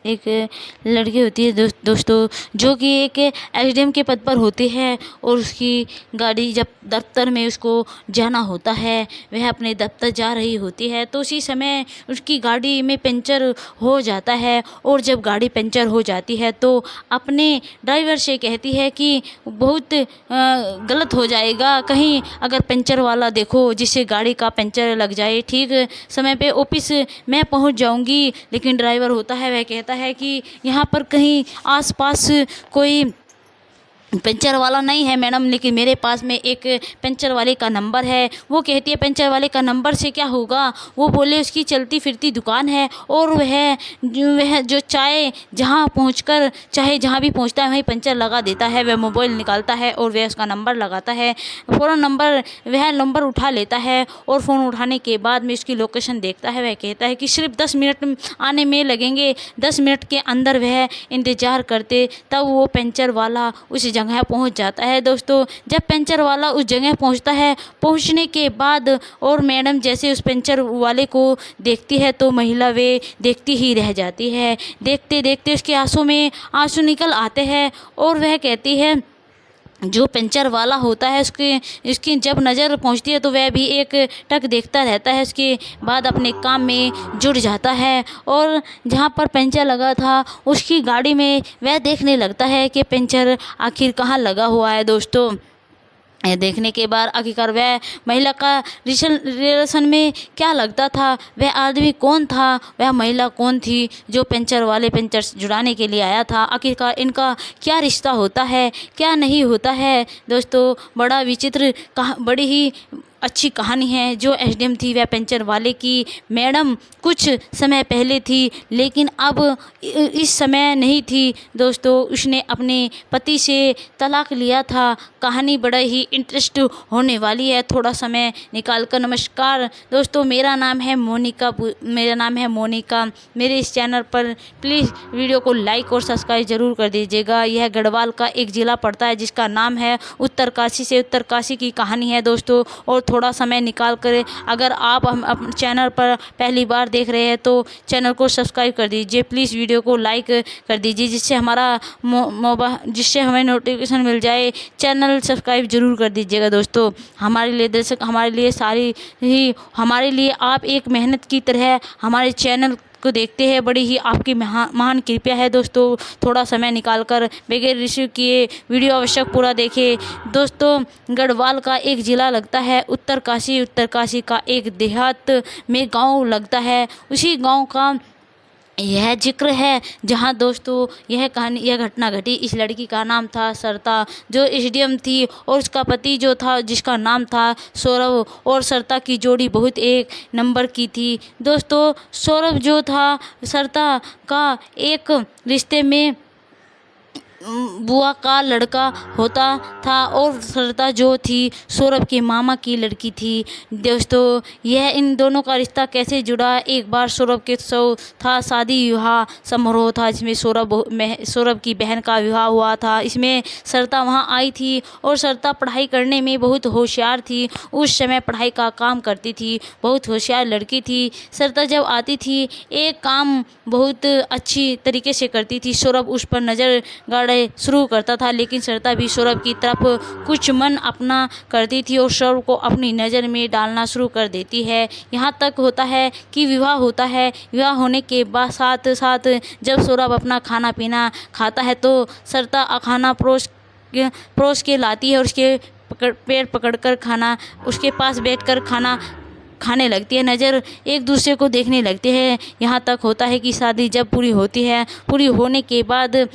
एक लड़की होती है दोस्तों, जो कि एक एसडीएम के पद पर होती है और उसकी गाड़ी जब दफ्तर में उसको जाना होता है, वह अपने दफ्तर जा रही होती है तो उसी समय उसकी गाड़ी में पंचर हो जाता है। और जब गाड़ी पंचर हो जाती है तो अपने ड्राइवर से कहती है कि बहुत गलत हो जाएगा, कहीं अगर पंचर वाला देखो जिससे गाड़ी का पंचर लग जाए, ठीक समय पे ऑफिस मैं पहुंच जाऊंगी। लेकिन ड्राइवर होता है वह कहता है कि यहाँ पर कहीं आसपास कोई पंचर वाला नहीं है मैडम, लेकिन मेरे पास में एक पंचर वाले का नंबर है। वो कहती है पंचर वाले का नंबर से क्या होगा, वो बोले उसकी चलती फिरती दुकान है और वह जो चाहे जहाँ पहुंचकर चाहे जहाँ भी पहुंचता है वहीं पंचर लगा देता है। वह मोबाइल निकालता है और वह उसका नंबर लगाता है, फ़ौरन वह नंबर उठा लेता है और फ़ोन उठाने के बाद में उसकी लोकेशन देखता है। वह कहता है कि सिर्फ 10 मिनट आने में लगेंगे। 10 मिनट के अंदर वह इंतज़ार करते तब वो पंचर वाला उस जगह पहुंच जाता है। दोस्तों, जब पंचर वाला उस जगह पहुंचता है, पहुंचने के बाद और मैडम जैसे उस पंचर वाले को देखती है तो महिला वे देखती ही रह जाती है। देखते देखते उसके आंसू में आंसू निकल आते हैं और वह कहती है, जो पंचर वाला होता है उसकी जब नज़र पहुंचती है तो वह भी एक टक देखता रहता है। उसके बाद अपने काम में जुट जाता है और जहां पर पंचर लगा था उसकी गाड़ी में वह देखने लगता है कि पंचर आखिर कहाँ लगा हुआ है। दोस्तों, यह देखने के बाद आखिरकार वह महिला का रिलेशन में क्या लगता था, वह आदमी कौन था, वह महिला कौन थी जो पंचर वाले पंचर जुड़ाने के लिए आया था, आखिरकार इनका क्या रिश्ता होता है, क्या नहीं होता है। दोस्तों, बड़ा विचित्र बड़ी ही अच्छी कहानी है। जो एसडीएम थी वह पंचर वाले की मैडम कुछ समय पहले थी, लेकिन अब इस समय नहीं थी। दोस्तों, उसने अपने पति से तलाक लिया था। कहानी बड़ा ही इंटरेस्ट होने वाली है, थोड़ा समय निकाल कर। नमस्कार दोस्तों, मेरा नाम है मोनिका। मेरे इस चैनल पर प्लीज़ वीडियो को लाइक और सब्सक्राइब ज़रूर कर दीजिएगा। यह गढ़वाल का एक ज़िला पड़ता है जिसका नाम है उत्तरकाशी। से उत्तरकाशी की कहानी है दोस्तों। और थोड़ा समय निकाल कर अगर आप हम अपने चैनल पर पहली बार देख रहे हैं तो चैनल को सब्सक्राइब कर दीजिए। प्लीज़ वीडियो को लाइक कर दीजिए जिससे जिससे हमें नोटिफिकेशन मिल जाए। चैनल सब्सक्राइब जरूर कर दीजिएगा दोस्तों। हमारे लिए दर्शक, हमारे लिए आप एक मेहनत की तरह हमारे चैनल को देखते हैं, बड़ी ही आपकी महान कृपया है। दोस्तों, थोड़ा समय निकालकर बगैर रिसीव किए वीडियो आवश्यक पूरा देखें। दोस्तों, गढ़वाल का एक ज़िला लगता है उत्तरकाशी। उत्तरकाशी का एक देहात में गांव लगता है, उसी गांव का यह जिक्र है जहां दोस्तों यह घटना घटी। इस लड़की का नाम था सरता, जो एसडीएम थी, और उसका पति जो था जिसका नाम था सौरभ। और सरता की जोड़ी बहुत एक नंबर की थी। दोस्तों, सौरभ जो था सरता का एक रिश्ते में बुआ का लड़का होता था और सरता जो थी सौरभ के मामा की लड़की थी। दोस्तों, यह इन दोनों का रिश्ता कैसे जुड़ा। एक बार सौरभ के था शादी विवाह समारोह था जिसमें सौरभ की बहन का विवाह हुआ था। इसमें सरता वहां आई थी और सरता पढ़ाई करने में बहुत होशियार थी। उस समय पढ़ाई का काम करती थी, बहुत होशियार लड़की थी। सरता जब आती थी एक काम बहुत अच्छी तरीके से करती थी। सौरभ उस पर नज़र गाड़े शुरू करता था, लेकिन सरता भी सौरभ की तरफ कुछ मन अपना करती थी और सौरभ को अपनी नज़र में डालना शुरू कर देती है। यहाँ तक होता है कि विवाह होता है। विवाह होने के बाद साथ साथ जब सौरभ अपना खाना पीना खाता है तो सरता खाना परोस के लाती है और उसके पैर पकड़कर खाना उसके पास बैठकर खाना खाने लगती है। नज़र एक दूसरे को देखने लगते हैं। यहाँ तक होता है कि शादी जब पूरी होती है, पूरी होने के बाद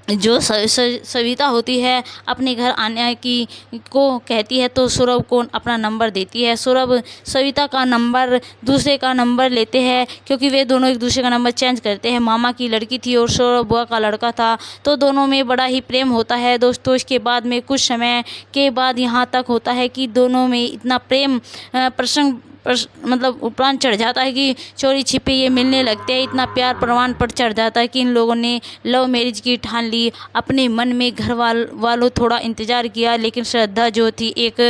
जो सविता होती है अपने घर आने की को कहती है तो सौरभ को अपना नंबर देती है। सौरभ सविता का नंबर दूसरे का नंबर लेते हैं क्योंकि वे दोनों एक दूसरे का नंबर चेंज करते हैं। मामा की लड़की थी और सौरभ बुआ का लड़का था, तो दोनों में बड़ा ही प्रेम होता है। दोस्तों, इसके बाद में कुछ समय के बाद यहाँ तक होता है कि दोनों में इतना प्रेम प्रसंग मतलब उपरांत चढ़ जाता है कि चोरी छिपे ये मिलने लगते हैं। इतना प्यार प्रमाण पर चढ़ जाता है कि इन लोगों ने लव मैरिज की ठान ली। अपने मन में घर वालों थोड़ा इंतज़ार किया, लेकिन श्रद्धा जो थी एक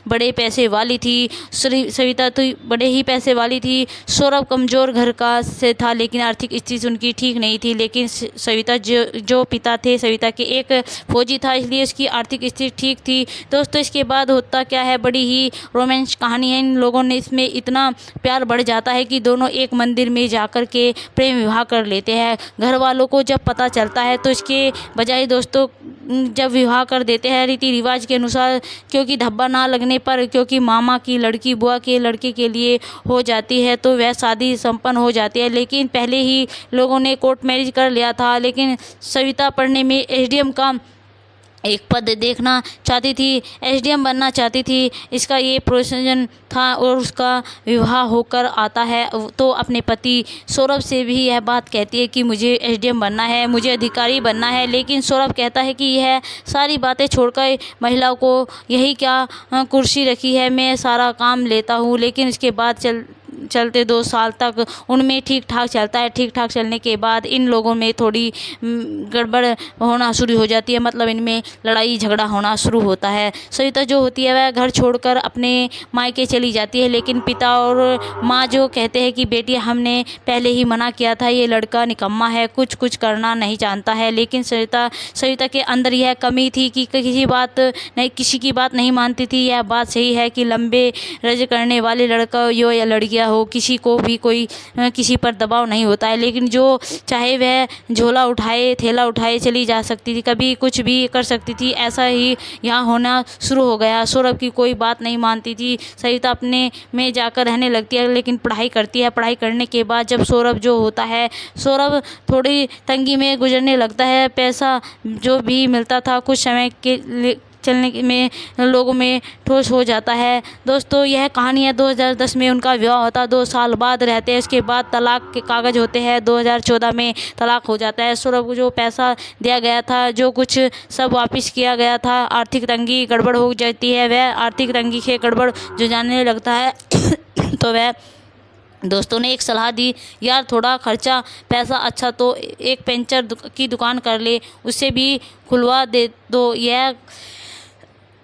बड़े पैसे वाली थी, सविता तो बड़े ही पैसे वाली थी। सौरभ कमज़ोर घर का से था, लेकिन आर्थिक स्थिति उनकी ठीक नहीं थी। लेकिन सविता जो पिता थे सविता के एक फौजी था, इसलिए उसकी आर्थिक स्थिति ठीक थी। दोस्तों इसके बाद होता क्या है, बड़ी ही रोमांस कहानी है। इन लोगों ने इसमें इतना प्यार बढ़ जाता है कि दोनों एक मंदिर में जाकर के प्रेम विवाह कर लेते हैं। घर वालों को जब पता चलता है तो इसके बजाय दोस्तों जब विवाह कर देते हैं रीति रिवाज के अनुसार, क्योंकि धब्बा ना लगने पर, क्योंकि मामा की लड़की बुआ के लड़के के लिए हो जाती है तो वह शादी संपन्न हो जाती है। लेकिन पहले ही लोगों ने कोर्ट मैरिज कर लिया था। लेकिन सविता पढ़ने में एसडीएम का एक पद देखना चाहती थी, एसडीएम बनना चाहती थी, इसका ये प्रोफेशन था। और उसका विवाह होकर आता है तो अपने पति सौरभ से भी यह बात कहती है कि मुझे एसडीएम बनना है, मुझे अधिकारी बनना है। लेकिन सौरभ कहता है कि यह सारी बातें छोड़कर महिलाओं को यही क्या कुर्सी रखी है, मैं सारा काम लेता हूँ। लेकिन इसके बाद चलते 2 साल तक उनमें ठीक ठाक चलता है। ठीक ठाक चलने के बाद इन लोगों में थोड़ी गड़बड़ होना शुरू हो जाती है, मतलब इनमें लड़ाई झगड़ा होना शुरू होता है। सविता जो होती है वह घर छोड़कर अपने मायके चली जाती है। लेकिन पिता और माँ जो कहते हैं कि बेटी हमने पहले ही मना किया था, ये लड़का निकम्मा है, कुछ करना नहीं जानता है। लेकिन सविता के अंदर यह कमी थी कि किसी की बात नहीं मानती थी। यह बात सही है कि लंबे रज करने वाले लड़का हो या लड़कियां हो, किसी को भी कोई किसी पर दबाव नहीं होता है। लेकिन जो चाहे वह झोला उठाए थैला उठाए चली जा सकती थी, कभी कुछ भी कर सकती थी। ऐसा ही यहाँ होना शुरू हो गया। सौरभ की कोई बात नहीं मानती थी। सविता अपने में जाकर रहने लगती है, लेकिन पढ़ाई करती है। पढ़ाई करने के बाद जब सौरभ जो होता है, सौरभ थोड़ी तंगी में गुजरने लगता है। पैसा जो भी मिलता था कुछ समय के चलने में लोगों में ठोस हो जाता है। दोस्तों यह कहानी है 2010 में उनका विवाह होता है, 2 साल बाद रहते हैं। उसके बाद तलाक के कागज़ होते हैं, 2014 में तलाक हो जाता है। सौरभ को जो पैसा दिया गया था, जो कुछ सब वापस किया गया था। आर्थिक तंगी गड़बड़ हो जाती है, वह आर्थिक तंगी से गड़बड़ जो जानने लगता है तो वह दोस्तों ने एक सलाह दी, यार थोड़ा खर्चा पैसा अच्छा तो एक पंचर की दुकान कर ले, उससे भी खुलवा दे दो। यह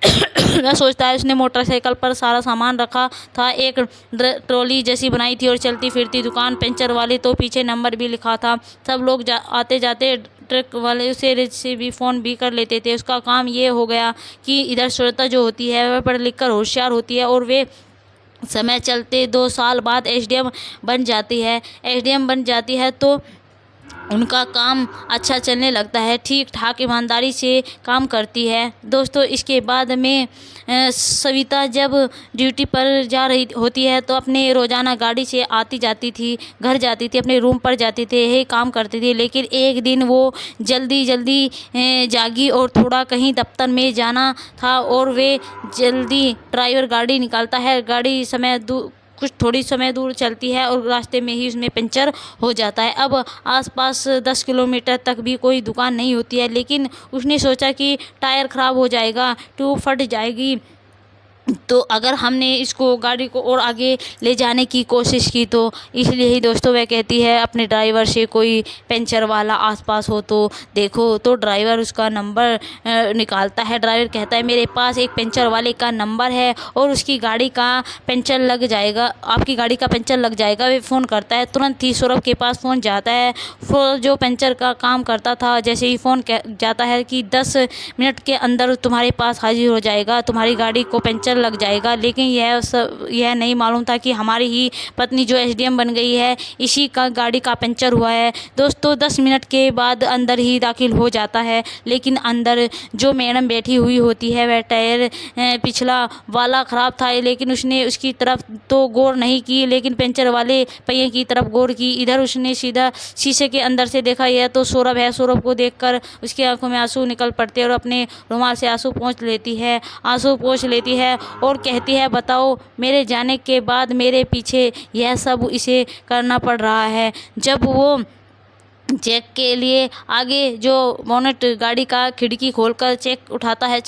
वह सोचता है। उसने मोटरसाइकिल पर सारा सामान रखा था, एक ट्रॉली जैसी बनाई थी और चलती फिरती दुकान पंचर वाली, तो पीछे नंबर भी लिखा था। सब लोग आते जाते ट्रक वाले से भी फ़ोन भी कर लेते थे। उसका काम ये हो गया कि इधर श्रोता जो होती है वह पढ़ लिख कर होशियार होती है और वे समय चलते 2 साल बाद एसडीएम बन जाती है। एसडीएम बन जाती है तो उनका काम अच्छा चलने लगता है, ठीक ठाक ईमानदारी से काम करती है। दोस्तों इसके बाद में सविता जब ड्यूटी पर जा रही होती है तो अपने रोज़ाना गाड़ी से आती जाती थी, घर जाती थी, अपने रूम पर जाती थी, यही काम करती थी। लेकिन एक दिन वो जल्दी जागी और थोड़ा कहीं दफ्तर में जाना था और वे जल्दी ड्राइवर गाड़ी निकालता है। गाड़ी कुछ थोड़ी समय दूर चलती है और रास्ते में ही उसमें पंचर हो जाता है। अब आसपास 10 किलोमीटर तक भी कोई दुकान नहीं होती है, लेकिन उसने सोचा कि टायर ख़राब हो जाएगा, ट्यूब फट जाएगी, तो अगर हमने इसको गाड़ी को और आगे ले जाने की कोशिश की तो इसलिए ही दोस्तों वह कहती है अपने ड्राइवर से कोई पंचर वाला आसपास हो तो देखो। तो ड्राइवर उसका नंबर निकालता है। ड्राइवर कहता है मेरे पास एक पंचर वाले का नंबर है और उसकी गाड़ी का पंचर लग जाएगा, आपकी गाड़ी का पंचर लग जाएगा। वे फ़ोन करता है, तुरंत ही सौरभ के पास फ़ोन जाता है। जो पंचर का काम करता था, जैसे ही फ़ोन जाता है कि 10 मिनट के अंदर तुम्हारे पास हाजिर हो जाएगा, तुम्हारी गाड़ी को पंचर लग जाएगा। लेकिन यह नहीं मालूम था कि हमारी ही पत्नी जो एसडीएम बन गई है, इसी का गाड़ी का पंचर हुआ है। दोस्तों 10 मिनट के बाद अंदर ही दाखिल हो जाता है, लेकिन अंदर जो मैडम बैठी हुई होती है वह टायर पिछला वाला ख़राब था, लेकिन उसने उसकी तरफ तो गौर नहीं की, लेकिन पंचर वाले पहिए की तरफ गौर की। इधर उसने सीधा शीशे के अंदर से देखा, यह तो सौरभ है। सौरभ को देखकर उसकी आंखों में आंसू निकल पड़ते और अपने रुमाल से आंसू पोंछ लेती है और कहती है बताओ मेरे जाने के बाद मेरे पीछे यह सब इसे करना पड़ रहा है। जब वो चेक के लिए आगे जो बोनट गाड़ी का खिड़की खोलकर चेक उठाता है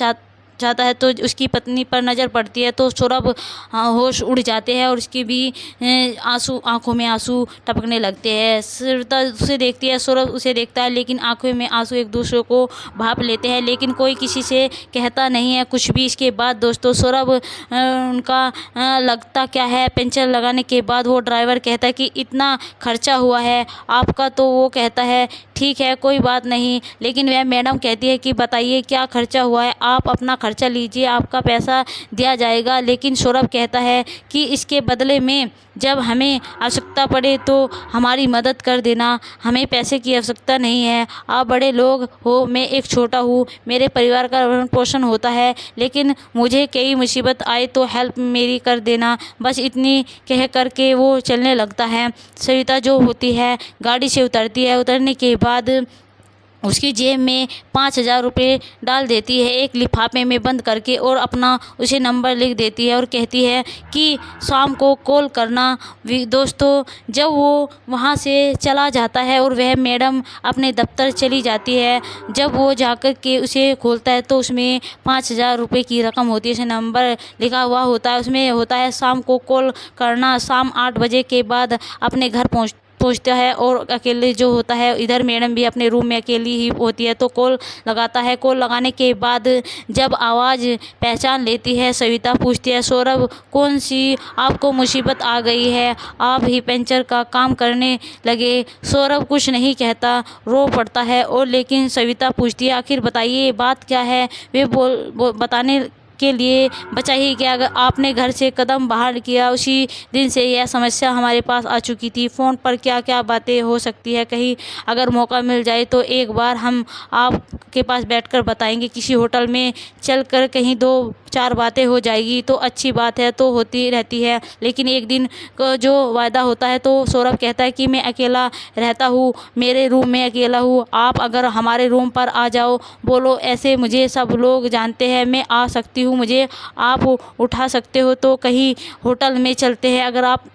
जाता है तो उसकी पत्नी पर नज़र पड़ती है तो सौरभ होश उड़ जाते हैं और उसके भी आंसू, आंखों में आंसू टपकने लगते हैं। सरिता उसे देखती है, सौरभ उसे देखता है, लेकिन आंखों में आंसू एक दूसरे को भाप लेते हैं, लेकिन कोई किसी से कहता नहीं है कुछ भी। इसके बाद दोस्तों सौरभ उनका लगता क्या है, पंचर लगाने के बाद वो ड्राइवर कहता है कि इतना खर्चा हुआ है आपका, तो वो कहता है ठीक है कोई बात नहीं, लेकिन वह मैडम कहती है कि बताइए क्या खर्चा हुआ है, आप अपना खर्चा लीजिए, आपका पैसा दिया जाएगा। लेकिन सौरभ कहता है कि इसके बदले में जब हमें आवश्यकता पड़े तो हमारी मदद कर देना, हमें पैसे की आवश्यकता नहीं है, आप बड़े लोग हो, मैं एक छोटा हूँ, मेरे परिवार का भरण पोषण होता है, लेकिन मुझे कई मुसीबत आए तो हेल्प मेरी कर देना, बस इतनी कह कर के वो चलने लगता है। सरिता जो होती है गाड़ी से उतरती है, उतरने के बाद उसकी जेब में 5,000 रुपये डाल देती है एक लिफाफे में बंद करके, और अपना उसे नंबर लिख देती है और कहती है कि शाम को कॉल करना। दोस्तों जब वो वहाँ से चला जाता है और वह मैडम अपने दफ्तर चली जाती है, जब वो जाकर के उसे खोलता है तो उसमें 5,000 रुपये की रकम होती है, उसे नंबर लिखा हुआ होता है, उसमें होता है शाम को कॉल करना, शाम 8 बजे के बाद अपने घर पहुंचता है। और अकेले जो होता है, इधर मैडम भी अपने रूम में अकेली ही होती है तो कॉल लगाता है। कॉल लगाने के बाद जब आवाज़ पहचान लेती है, सविता पूछती है सौरभ कौन सी आपको मुसीबत आ गई है, आप ही पंचर का काम करने लगे। सौरभ कुछ नहीं कहता, रो पड़ता है। और लेकिन सविता पूछती है आखिर बताइए बात क्या है। वे बताने के लिए बचा ही क्या, अगर आपने घर से कदम बाहर किया उसी दिन से यह समस्या हमारे पास आ चुकी थी। फ़ोन पर क्या क्या बातें हो सकती है, कहीं अगर मौका मिल जाए तो एक बार हम आपके पास बैठकर बताएंगे, किसी होटल में चलकर कहीं 2-4 बातें हो जाएगी तो अच्छी बात है, तो होती रहती है। लेकिन एक दिन को जो वायदा होता है तो सौरभ कहता है कि मैं अकेला रहता हूँ, मेरे रूम में अकेला हूँ, आप अगर हमारे रूम पर आ जाओ, बोलो ऐसे मुझे सब लोग जानते हैं, मैं आ सकती हूँ, मुझे आप उठा सकते हो, तो कहीं होटल में चलते हैं, अगर आप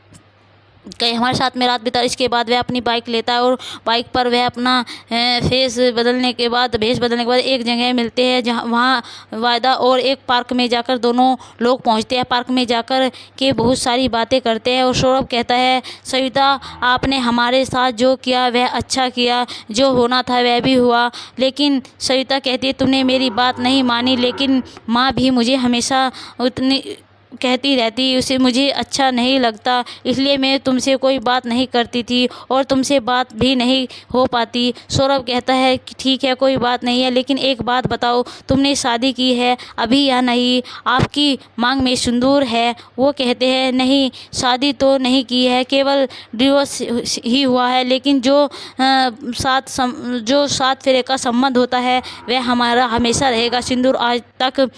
कहीं हमारे साथ में रात बिता। इसके बाद वह अपनी बाइक लेता है और बाइक पर वह अपना भेष बदलने के बाद एक जगह मिलते हैं जहाँ वहाँ वायदा और एक पार्क में जाकर दोनों लोग पहुँचते हैं। पार्क में जाकर के बहुत सारी बातें करते हैं और सौरभ कहता है सविता आपने हमारे साथ जो किया वह अच्छा किया, जो होना था वह भी हुआ। लेकिन सविता कहती है तुमने मेरी बात नहीं मानी, लेकिन माँ भी मुझे हमेशा उतनी कहती रहती, उसे मुझे अच्छा नहीं लगता, इसलिए मैं तुमसे कोई बात नहीं करती थी और तुमसे बात भी नहीं हो पाती। सौरभ कहता है कि ठीक है कोई बात नहीं है, लेकिन एक बात बताओ तुमने शादी की है अभी या नहीं, आपकी मांग में सिंदूर है। वो कहते हैं नहीं शादी तो नहीं की है, केवल डिवोर्स ही हुआ है, लेकिन जो सात फेरे का संबंध होता है वह हमारा हमेशा रहेगा। सिंदूर आज तक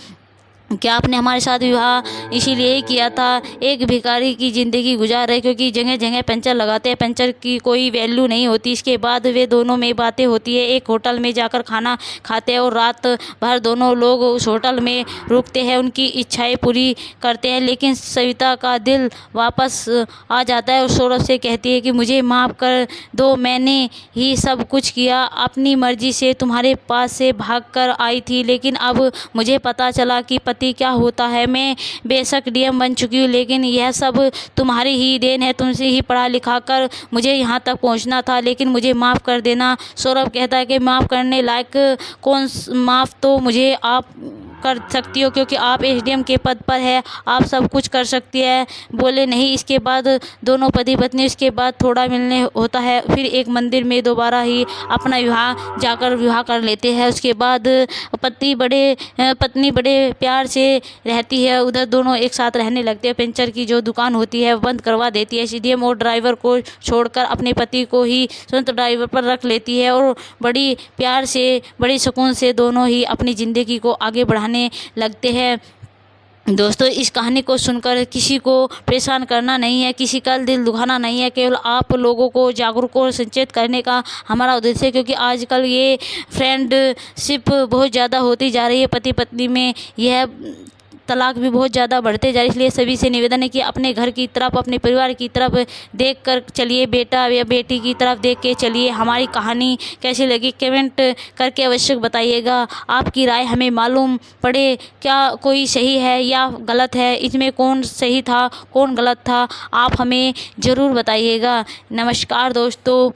क्या आपने हमारे साथ विवाह इसीलिए ही किया था, एक भिखारी की ज़िंदगी गुजार रहे, क्योंकि जगह जगह पंचर लगाते हैं, पंचर की कोई वैल्यू नहीं होती। इसके बाद वे दोनों में बातें होती है, एक होटल में जाकर खाना खाते हैं और रात भर दोनों लोग उस होटल में रुकते हैं, उनकी इच्छाएं पूरी करते हैं। लेकिन सविता का दिल वापस आ जाता है और सौरभ से कहती है कि मुझे माफ़ कर दो, मैंने ही सब कुछ किया, अपनी मर्जी से तुम्हारे पास से भाग कर आई थी, लेकिन अब मुझे पता चला कि पति क्या होता है। मैं बेशक डीएम बन चुकी हूँ, लेकिन यह सब तुम्हारी ही देन है, तुमसे ही पढ़ा लिखा कर मुझे यहाँ तक पहुँचना था, लेकिन मुझे माफ़ कर देना। सौरभ कहता है कि माफ़ करने लायक कौन, माफ़ तो मुझे आप कर सकती हो क्योंकि आप एसडीएम के पद पर है, आप सब कुछ कर सकती है। बोले नहीं। इसके बाद दोनों पति पत्नी इसके बाद थोड़ा मिलने होता है, फिर एक मंदिर में दोबारा ही अपना विवाह कर लेते हैं। उसके बाद पत्नी बड़े प्यार से रहती है, उधर दोनों एक साथ रहने लगते हैं। पंचर की जो दुकान होती है बंद करवा देती है एसडीएम और ड्राइवर को छोड़कर अपने पति को ही स्वतंत्र ड्राइवर पर रख लेती है और बड़ी प्यार से बड़ी सुकून से दोनों ही अपनी ज़िंदगी को आगे बढ़ाने लगते हैं। दोस्तों इस कहानी को सुनकर किसी को परेशान करना नहीं है, किसी का दिल दुखाना नहीं है, केवल आप लोगों को जागरूक और सचेत करने का हमारा उद्देश्य है। क्योंकि आजकल ये फ्रेंडशिप बहुत ज़्यादा होती जा रही है पति पत्नी में, यह तलाक भी बहुत ज़्यादा बढ़ते जा रहे, इसलिए सभी से निवेदन है कि अपने घर की तरफ, अपने परिवार की तरफ देख कर चलिए, बेटा या बेटी की तरफ देख के चलिए। हमारी कहानी कैसी लगी कमेंट करके अवश्य बताइएगा। आपकी राय हमें मालूम पड़े, क्या कोई सही है या गलत है, इसमें कौन सही था कौन गलत था, आप हमें ज़रूर बताइएगा। नमस्कार दोस्तों।